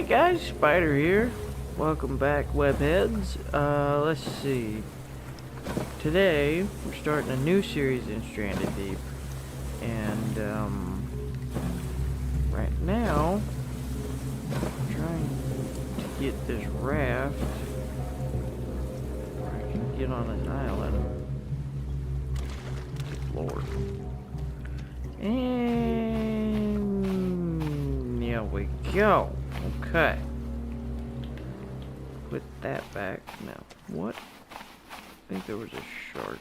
guys, Spider here. Welcome back, webheads. Let's see. Today, we're starting a new series in Stranded Deep. And, right now, I'm trying to get this raft where I can get on an island. Lord. And there we go. Okay. Put that back. Now, what? I think there was a shark.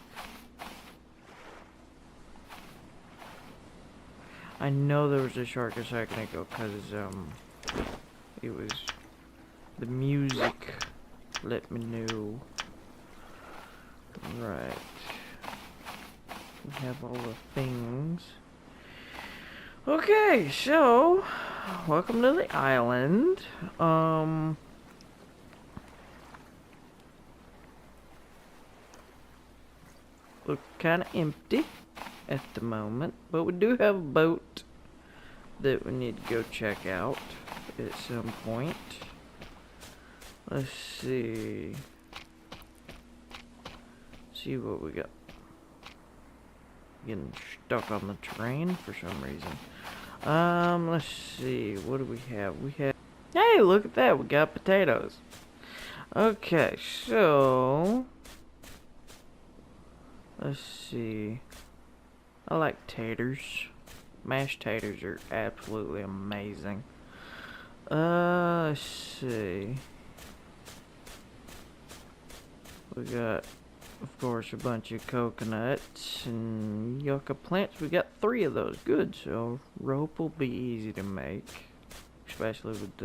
I know there was a shark a second ago because, it was the music let me know. Right. We have all the things. Okay, so welcome to the island. Look kind of empty at the moment, but we do have a boat that we need to go check out at some point. Let's see. See what we got. Getting stuck on the terrain for some reason. Let's see. What do we have? We have... Hey, look at that. We got potatoes. Okay, so... Let's see. I like taters. Mashed taters are absolutely amazing. Let's see. We got, of course, a bunch of coconuts and yucca plants. We got 3 of those. Good. So rope will be easy to make, especially with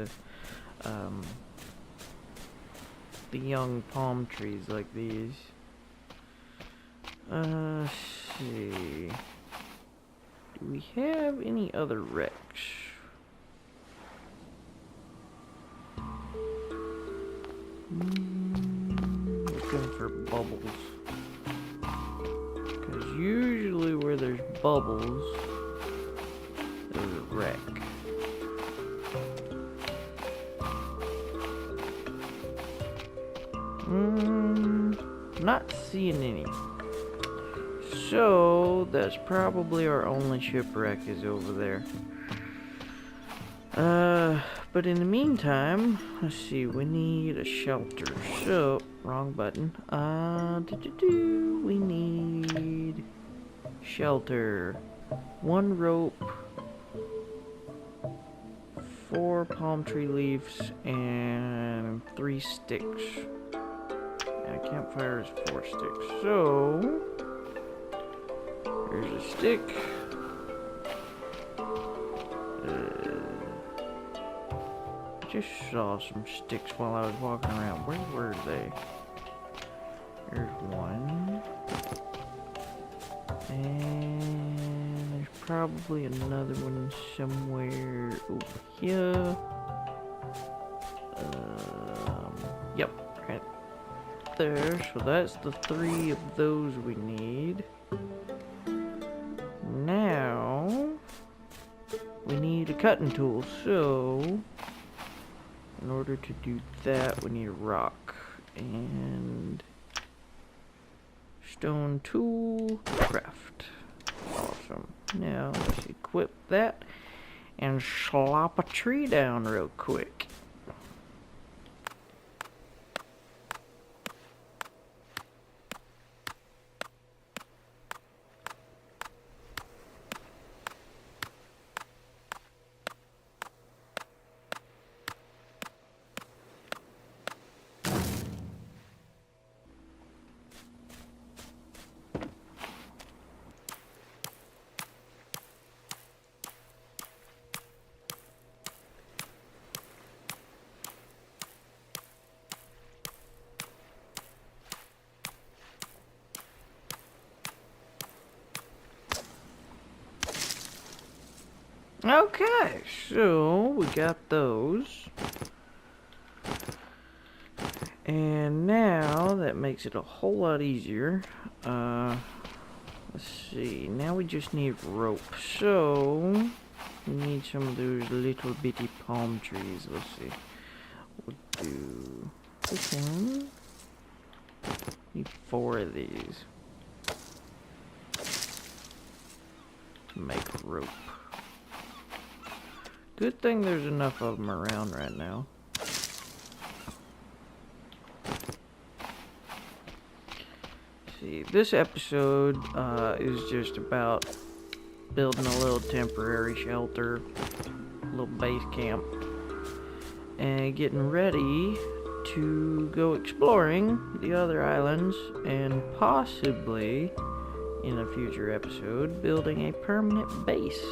the young palm trees like these. Let's see. Do we have any other wrecks? Looking for bubbles. Because usually where there's bubbles, there's a wreck. Not seeing any. So, that's probably our only shipwreck is over there. But in the meantime, let's see, we need a shelter. So, wrong button. We need shelter. 1 rope, 4 palm tree leaves, and 3 sticks. And a campfire is 4 sticks. So, here's a stick. Just saw some sticks while I was walking around. Where were they? There's 1. And there's probably another one somewhere over here. Yep, right there. So that's the 3 of those we need. Now, we need a cutting tool, so in order to do that, we need a rock and stone tool craft. Awesome. Now, let's equip that and slop a tree down real quick. Okay, so we got those. And now that makes it a whole lot easier. Let's see, now we just need rope. So, we need some of those little bitty palm trees. Let's see. do this one. Need 4 of these to make rope. Good thing there's enough of them around right now. See, this episode is just about building a little temporary shelter, a little base camp, and getting ready to go exploring the other islands, and possibly in a future episode building a permanent base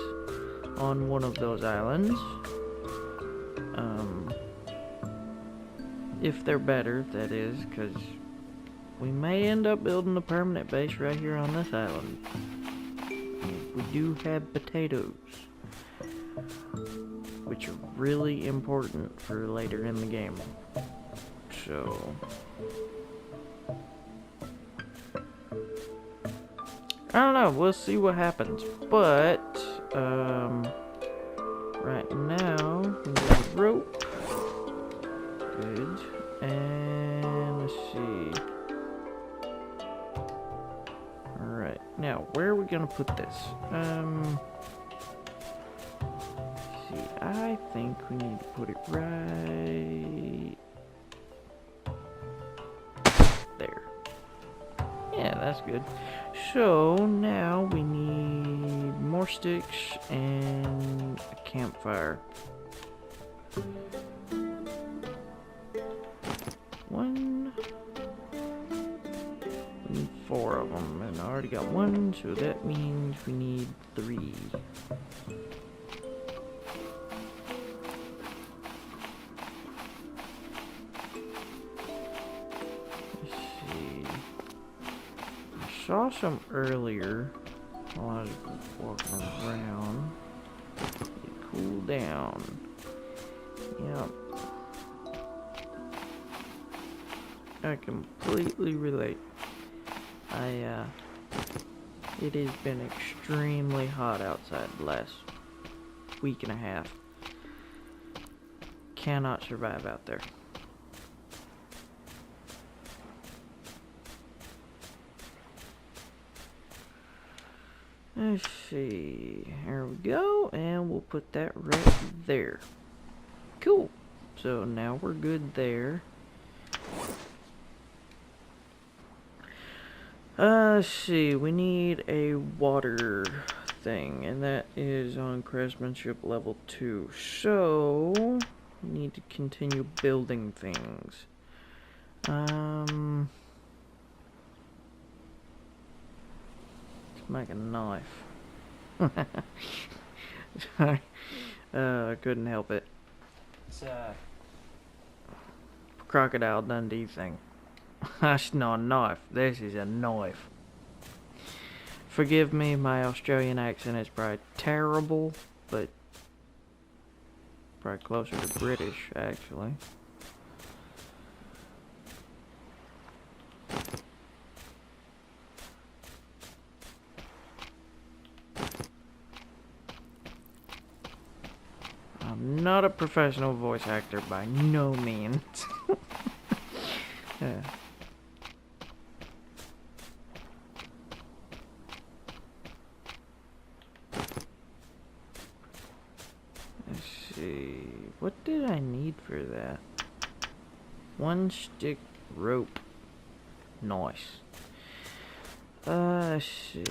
on one of those islands. If they're better, that is, because we may end up building a permanent base right here on this island. We do have potatoes, which are really important for later in the game. So I don't know, we'll see what happens. But right now we have rope. Good. And let's see. Alright, now where are we gonna put this? See, I think we need to put it right there. Yeah, that's good. So now we need more sticks and a campfire. 1. We need 4 of them, and I already got 1, so that means we need 3. Let's see. I saw some earlier while I was walking around. Cool down. Yep. I completely relate. It has been extremely hot outside the last week and a half. Cannot survive out there. Let's see. Here we go, and we'll put that right there. Cool. So now we're good there. Let's see, we need a water thing, and that is on craftsmanship level 2. So, we need to continue building things. Let's make a knife. Sorry, I couldn't help it. It's a Crocodile Dundee thing. That's not a knife. This is a knife. Forgive me, my Australian accent is probably terrible, but probably closer to British, actually. I'm not a professional voice actor by no means. Yeah. Let's see. What did I need for that? 1 stick rope. Nice. Let's see.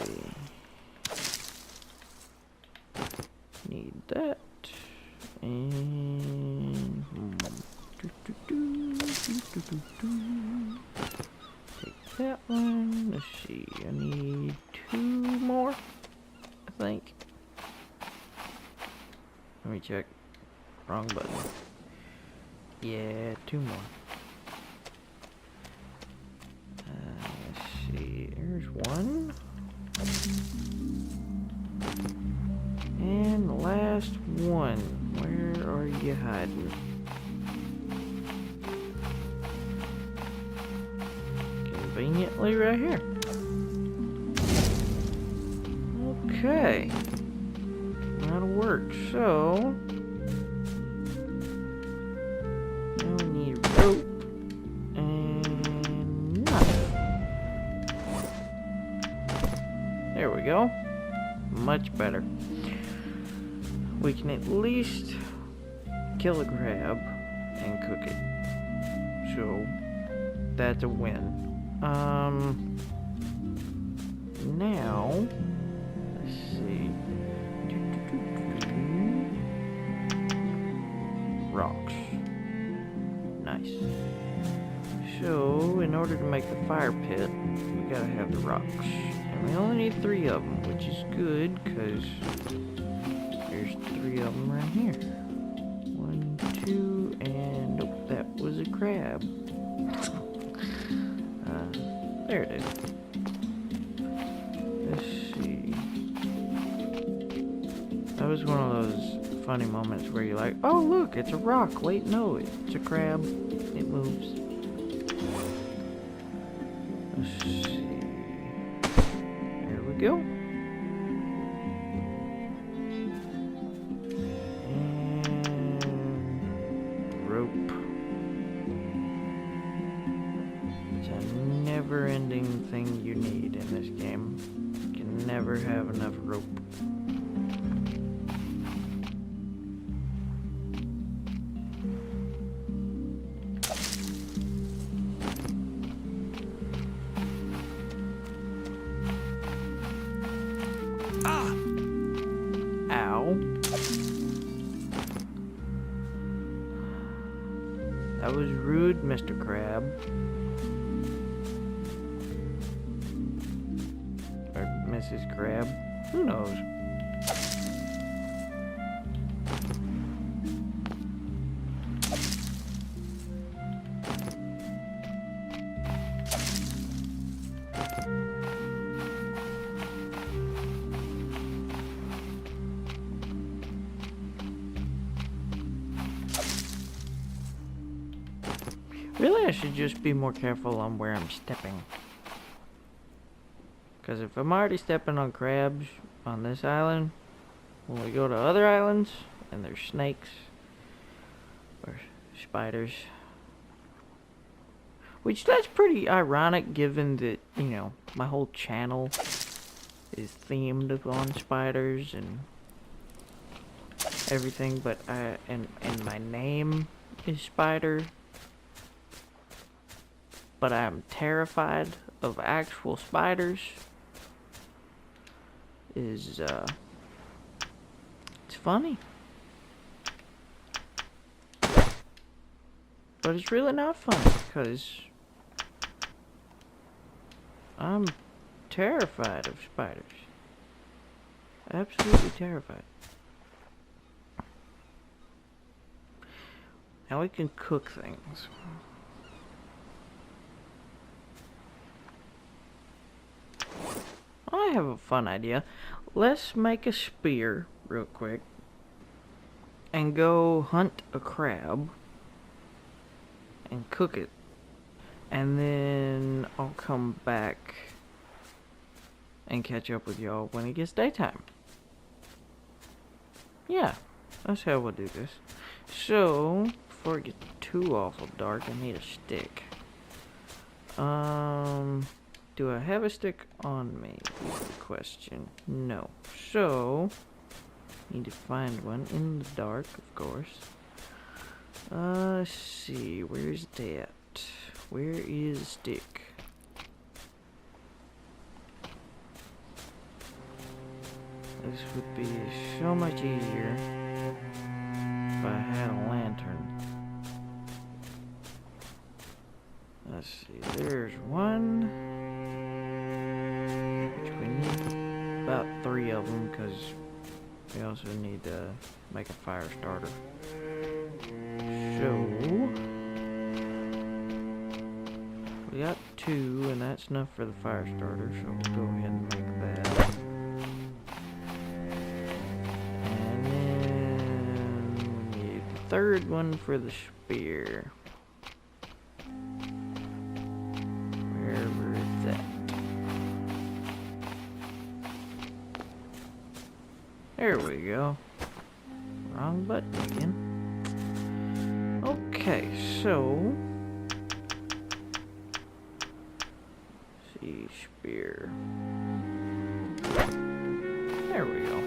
Need that. And take that one. Let's see. I need 2 more, I think. Let me check. Wrong button. Yeah, 2 more. Let's see. There's 1. And the last one. Where are you hiding? Conveniently right here. Okay. That'll work. So now we need go. Much better. We can at least kill a crab and cook it. So, that's a win. Now, let's see. Rocks. Nice. So, in order to make the fire pit, we gotta have the rocks. And we only need 3 of them, which is good, because there's 3 of them right here. 1, 2, and nope, that was a crab. There it is. Let's see. That was one of those funny moments where you're like, oh look, it's a rock. Wait, no, it's a crab. It moves. Let's see. There we go. And rope. It's a never-ending thing you need in this game. You can never have enough rope. That was rude, Mr. Crab. Or Mrs. Crab. Who knows? Really, I should just be more careful on where I'm stepping. Because if I'm already stepping on crabs on this island, when we go to other islands, and there's snakes, or spiders, which that's pretty ironic given that, you know, my whole channel is themed on spiders and everything, but and my name is Spider. But I'm terrified of actual spiders. It's funny. But it's really not funny, because I'm terrified of spiders. Absolutely terrified. Now we can cook things. I have a fun idea. Let's make a spear real quick and go hunt a crab and cook it, and then I'll come back and catch up with y'all when it gets daytime. Yeah, that's how we'll do this. So before it gets too awful dark, I need a stick. Do I have a stick on me? Is the question. No. So, need to find one in the dark, of course. Let's see. Where's that? Where is the stick? This would be so much easier if I had a lantern. Let's see. There's one. About 3 of them, because we also need to make a fire starter. So we got 2, and that's enough for the fire starter, so we'll go ahead and make that. And then we need the 3rd one for the spear. Wherever it's at. There we go. Wrong button again. Okay, so let's see, spear. There we go.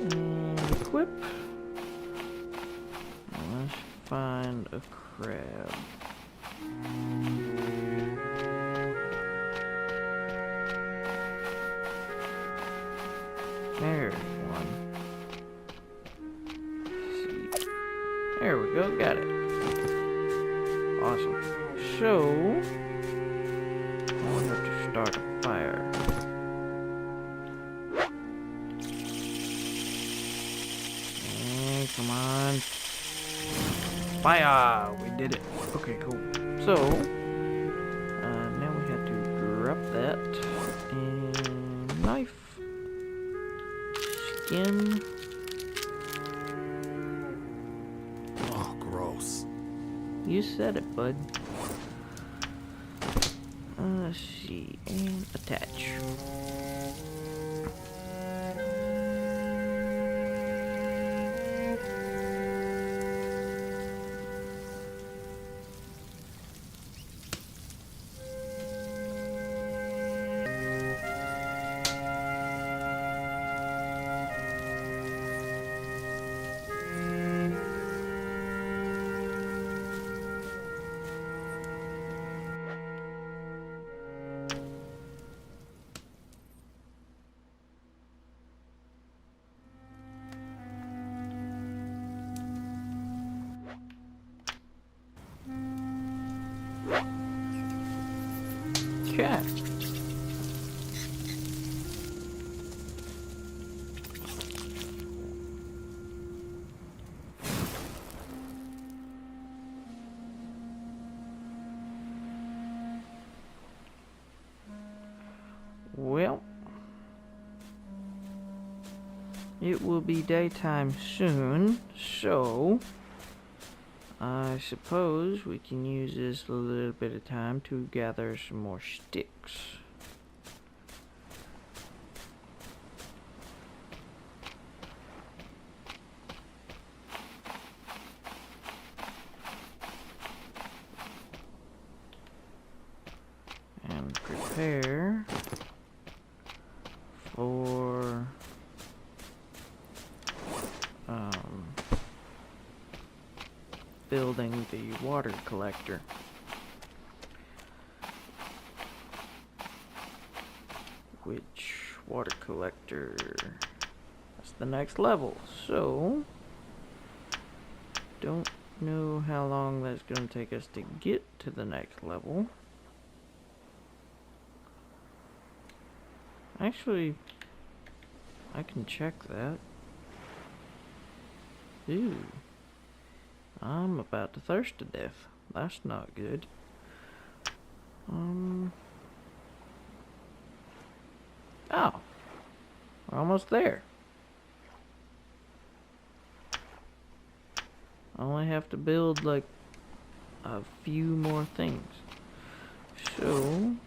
And equip. Let's find a crab. There's one. Let's see. There we go, got it. Awesome. So, I want to start a fire. And come on. Fire! We did it. Okay, cool. So, now we have to drop that. And knife. Skin. Oh, gross. You said it, bud. Let's see. And attach. Okay. Well, it will be daytime soon, so I suppose we can use this a little bit of time to gather some more sticks. And prepare for building the water collector. Which water collector? That's the next level. So, don't know how long that's going to take us to get to the next level. Actually, I can check that. Ooh. I'm about to thirst to death. That's not good. Oh. We're almost there. I only have to build like a few more things. So,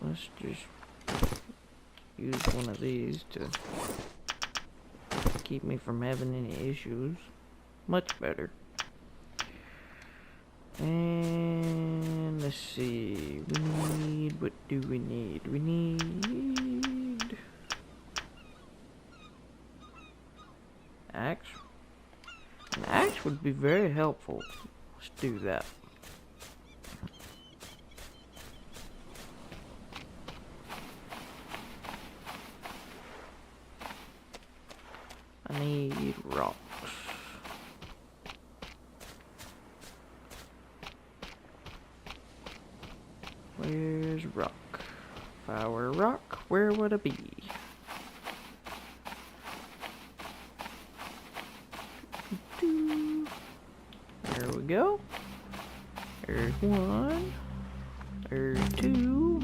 let's just use one of these to keep me from having any issues. Much better. And let's see, what do we need? We need axe. An axe would be very helpful. Let's do that. I need rocks. Where's rock? If I were rock, where would I be? There we go. There's one. There's two.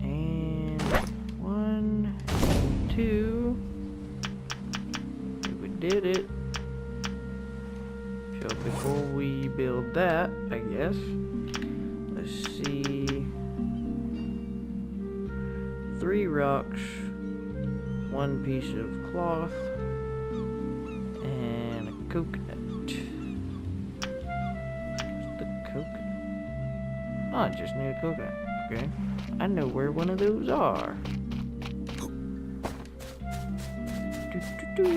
And one and two. We did it. So before we build that, I guess. Let's see. 3 rocks, 1 piece of cloth, and a coconut. What's the coconut? Oh, I just need a coconut. Okay. I know where one of those are. Do-do-do-do.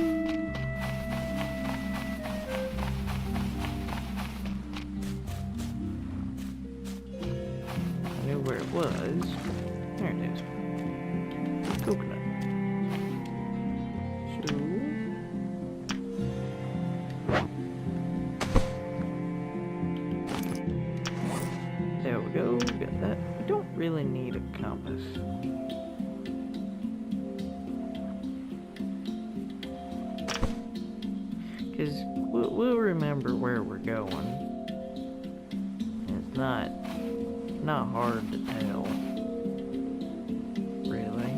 I knew where it was. There it is. Coconut. So there we go. Got that. We don't really need a compass. Because we'll remember where we're going. It's not hard to tell, really.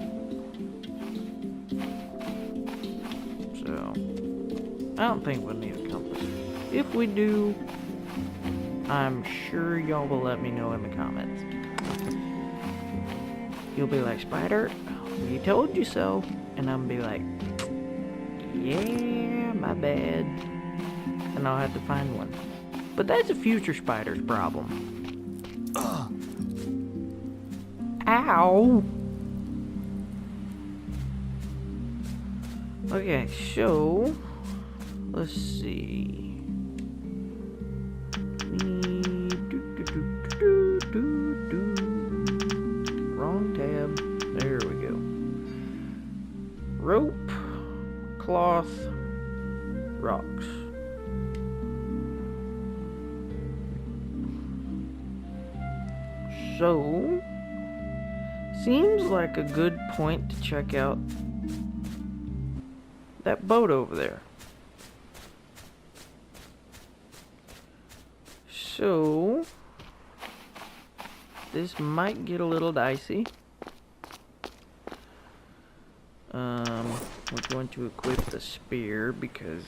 So, I don't think we'll need a compass. If we do, I'm sure y'all will let me know in the comments. You'll be like, Spider, we told you so. And I'm gonna be like, yeah, my bad. And I'll have to find one. But that's a future Spider's problem. Ow! Okay, so let's see. Wrong tab. There we go. Rope, cloth, rocks. So, seems like a good point to check out that boat over there. So, this might get a little dicey. We're going to equip the spear because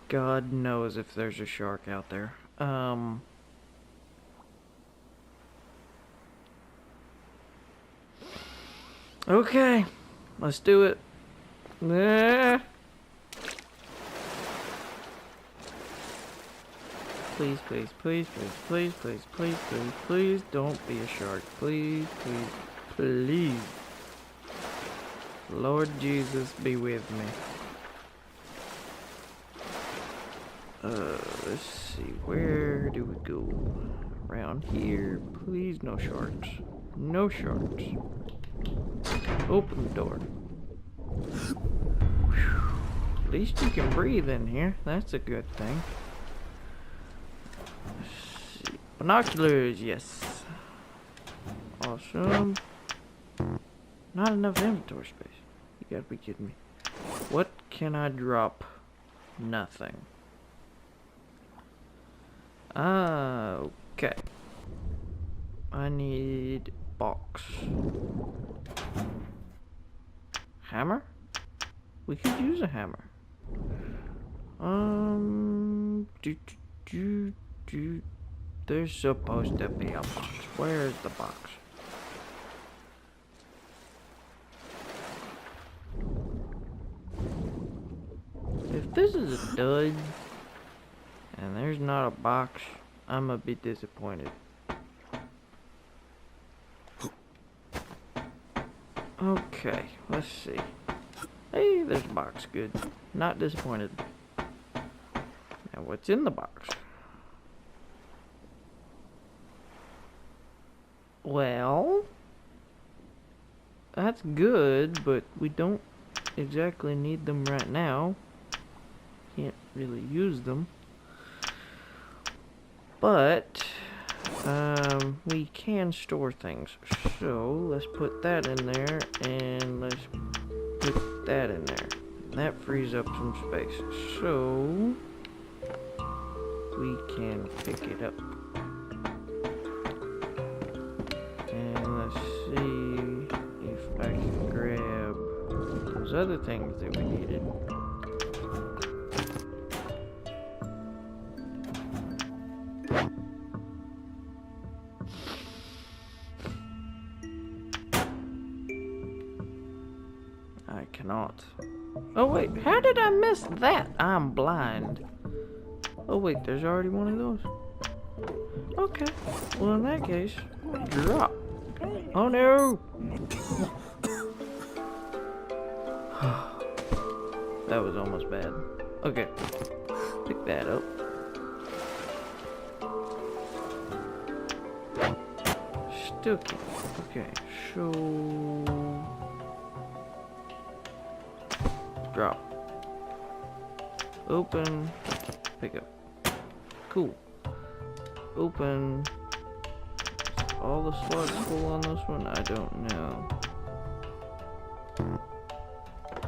God knows if there's a shark out there. Okay, let's do it. Please, please, please, please, please, please, please, please, please, don't be a shark. Please, please, please. Lord Jesus, be with me. Let's see, where do we go? Around here. Please, no sharks. No sharks. Open the door. Whew. At least you can breathe in here. That's a good thing. Let's see. Binoculars, yes. Awesome. Not enough inventory space. You gotta be kidding me. What can I drop? Nothing. Okay. I need box. Hammer? We could use a hammer. There's supposed to be a box. Where's the box? If this is a dud, and there's not a box, I'm gonna be disappointed. Okay, let's see. Hey, there's a box. Good. Not disappointed. Now, what's in the box? Well, that's good, but we don't exactly need them right now. Can't really use them. But we can store things. So let's put that in there, and let's put that in there. That frees up some space. So we can pick it up. And let's see if I can grab those other things that we needed. I cannot. Oh wait, how did I miss that? I'm blind. Oh wait, there's already one of those. Okay, well in that case, drop. Oh no! That was almost bad. Okay. Pick that up. Still can't. Okay, so... Drop. Open. Pick up. Cool. Open. Is all the slots full on this one? I don't know.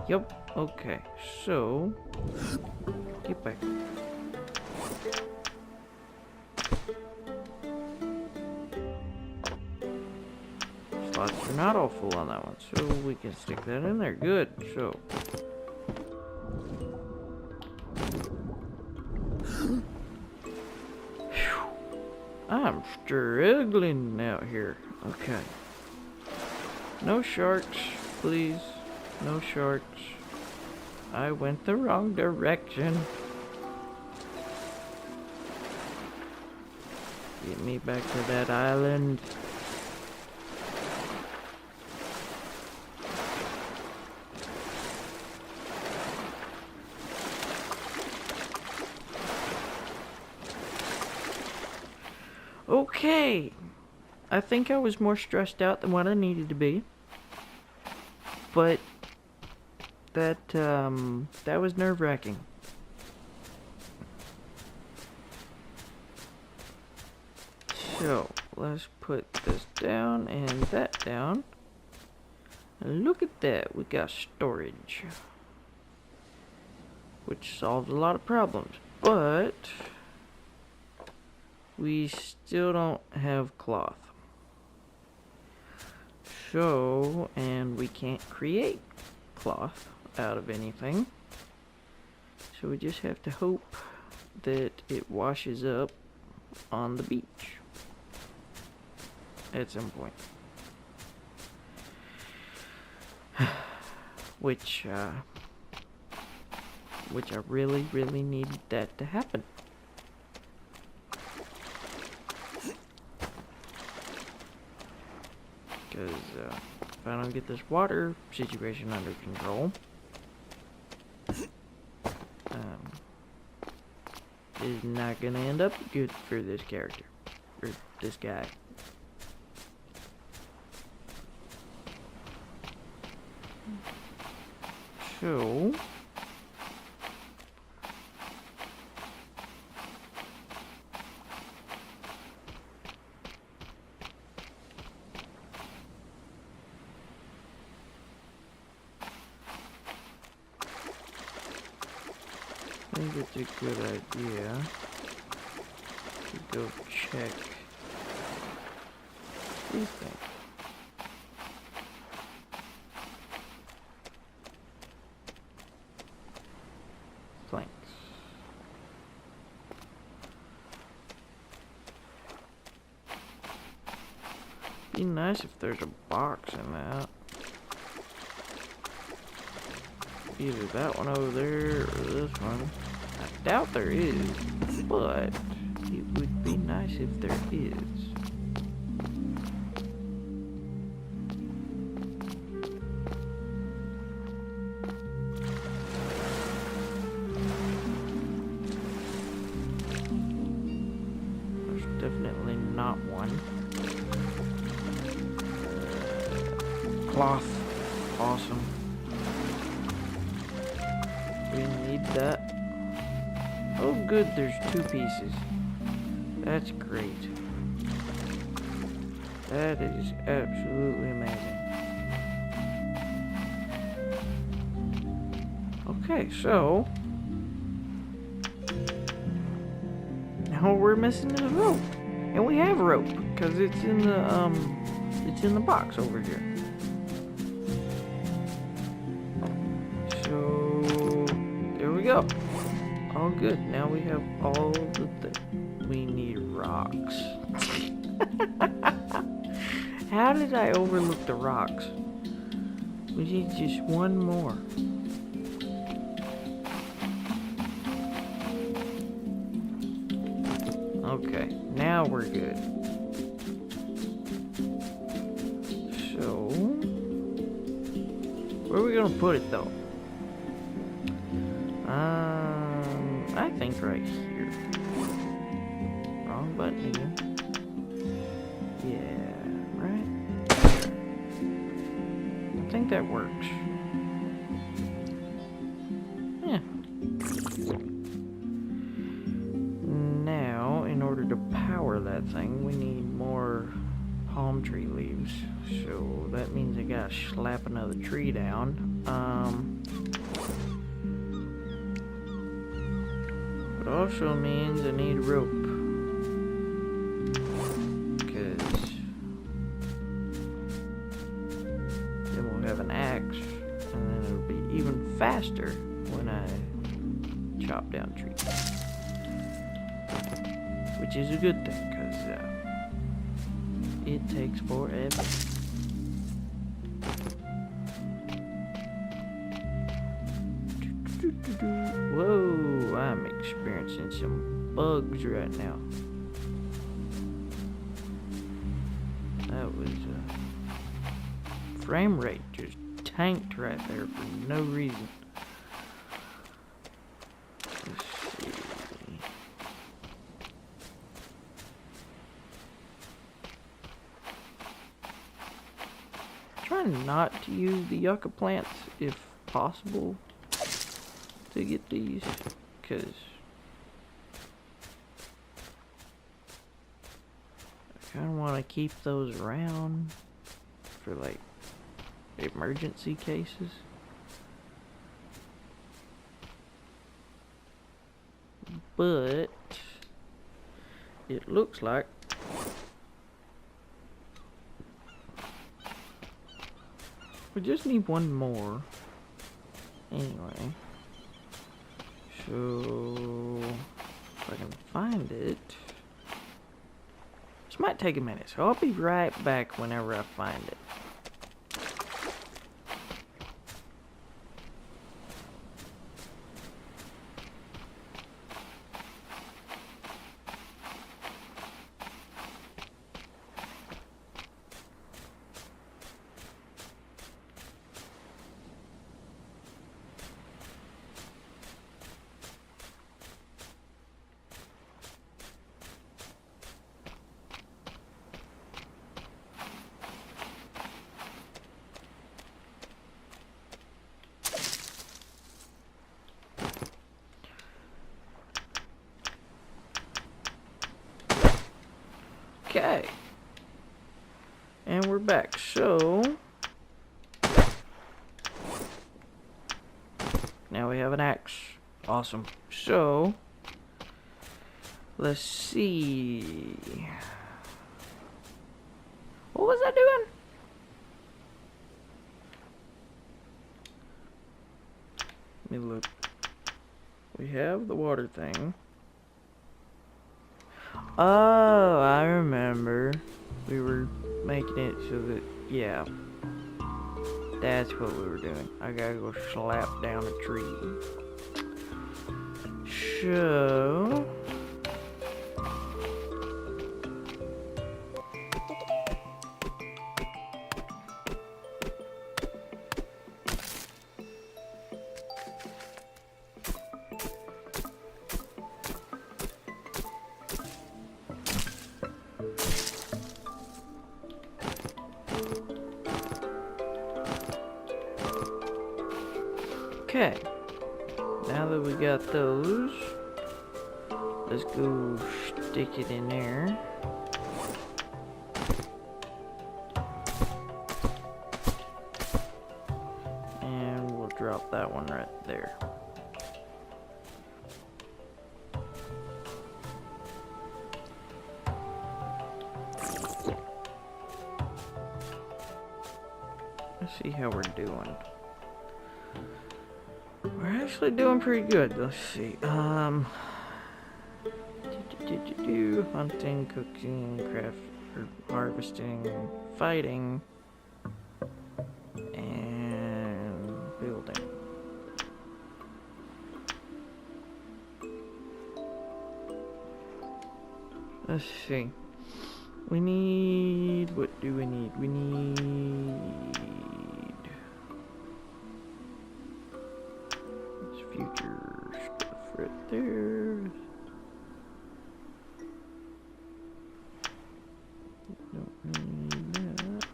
Yep. Okay, so... Get back. Slots are not all full on that one, so we can stick that in there. Good, so... I'm struggling out here. Okay. No sharks, please. No sharks. I went the wrong direction. Get me back to that island. Okay. I think I was more stressed out than what I needed to be. But that was nerve-wracking. So, let's put this down and that down. And look at that, we got storage. Which solves a lot of problems. But we still don't have cloth. So, and we can't create cloth out of anything. So we just have to hope that it washes up on the beach at some point. Which I really, really needed that to happen. Because if I don't get this water situation under control, it's not gonna end up good for this character, or this guy. So, I think it's a good idea to go check these things. Planks. Be nice if there's a box in that. Either that one over there or this one. I doubt there is, but it would be nice if there is. There's definitely not one. Cloth. Awesome. We need that. Oh good, there's 2 pieces. That's great. That is absolutely amazing. Okay, so now we're missing this rope. And we have rope, because it's in the box over here. So there we go. All good. Now we have all the things. We need rocks. How did I overlook the rocks? We need just one more. Okay, now we're good. So, where are we gonna put it though? I think right here. Wrong button again. Yeah, right there. I think that works. Yeah. Now, in order to power that thing, we need more palm tree leaves. So that means I gotta slap another tree down. It also means I need rope. Because then we'll have an axe, and then it'll be even faster when I chop down trees. Which is a good thing, because it takes forever. Whoa, I'm experiencing some bugs right now. That was frame rate just tanked right there for no reason. Let's see. Trying not to use the yucca plants if possible to get these, because I kind of want to keep those around for like emergency cases. But it looks like we just need one more anyway. So, if I can find it, this might take a minute, so I'll be right back whenever I find it. Okay, and we're back. So now we have an axe. Awesome. So let's see. What was I doing? Let me look. We have the water thing. Oh, I remember. We were making it so that, yeah. That's what we were doing. I gotta go slap down a tree. So... Okay, now that we got those, let's go stick it in there. And we'll drop that one right there. Let's see how we're doing. We're actually doing pretty good. Let's see. Hunting, cooking, craft, or harvesting, fighting, and building. Let's see. We need... What do we need? We need... Futures. right there. Don't really need that.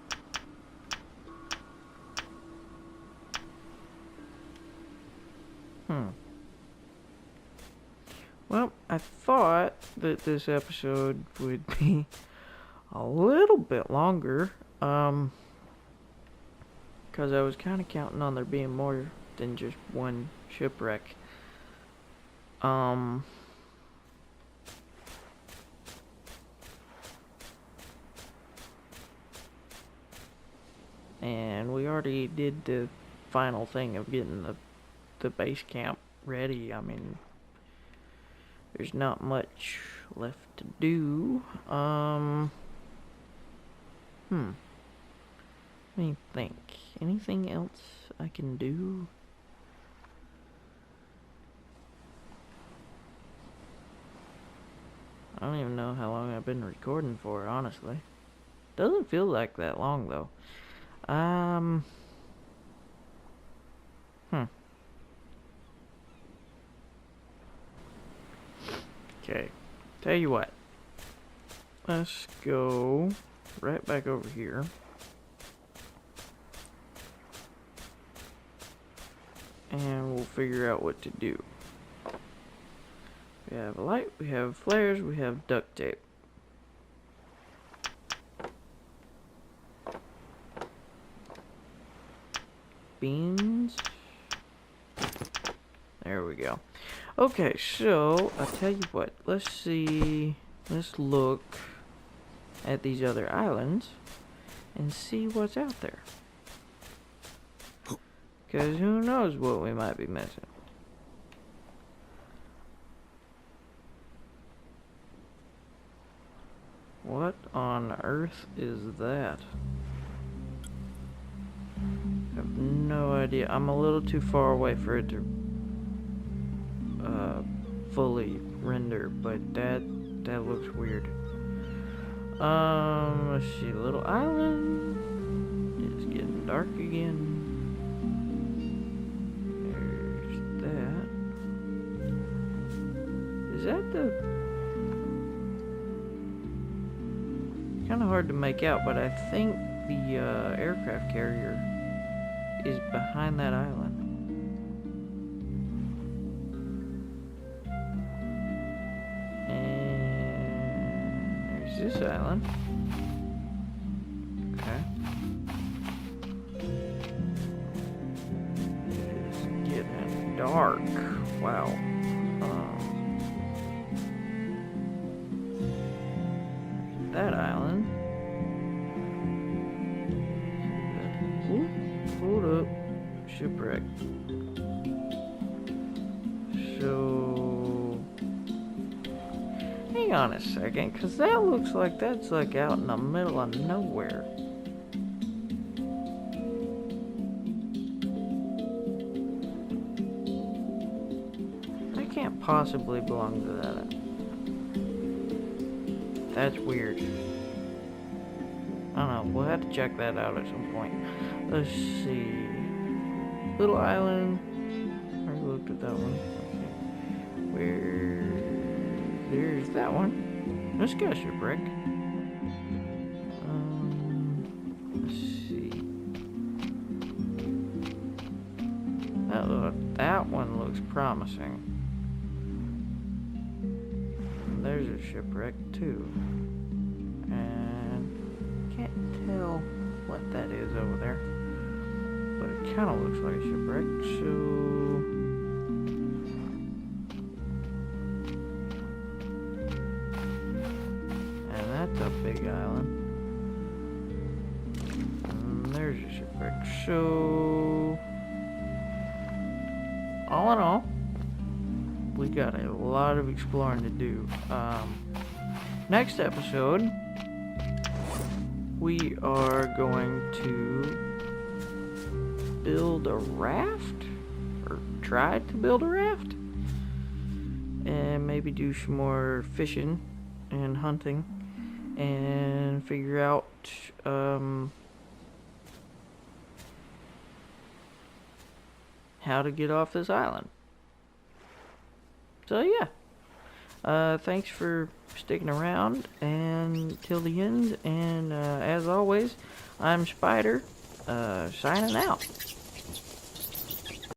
Well, I thought that this episode would be a little bit longer, because I was kind of counting on there being more than just one shipwreck. And we already did the final thing of getting the base camp ready. I mean, there's not much left to do. Let me think. Anything else I can do? I don't even know how long I've been recording for, honestly. Doesn't feel like that long, though. Okay. Tell you what. Let's go right back over here. And we'll figure out what to do. We have a light, we have flares, we have duct tape. Beans. There we go. Okay, so I'll tell you what. Let's see. Let's look at these other islands and see what's out there. Because who knows what we might be missing. What on earth is that? I have no idea. I'm a little too far away for it to fully render, but that looks weird. Let's see. Little island. It's getting dark again. Is that the... Kind of hard to make out, but I think the aircraft carrier is behind that island. And there's this island. Okay. It's getting dark. Wow. That island. Ooh, hold up. Shipwreck. So, hang on a second, because that looks like that's like out in the middle of nowhere. That can't possibly belong to that. That's weird. I don't know. We'll have to check that out at some point. Let's see. Little island. I already looked at that one. Where? There's that one. Let's go, shipwreck. Let's see. That one looks promising. There's a shipwreck too, and can't tell what that is over there, but it kind of looks like a shipwreck. So, and that's a big island, and there's a shipwreck. So, all in all, we got a lot of exploring to do. Next episode, we are going to build a raft, or try to build a raft, and maybe do some more fishing and hunting, and figure out how to get off this island. So yeah, thanks for sticking around and till the end. And as always, I'm Spider, signing out.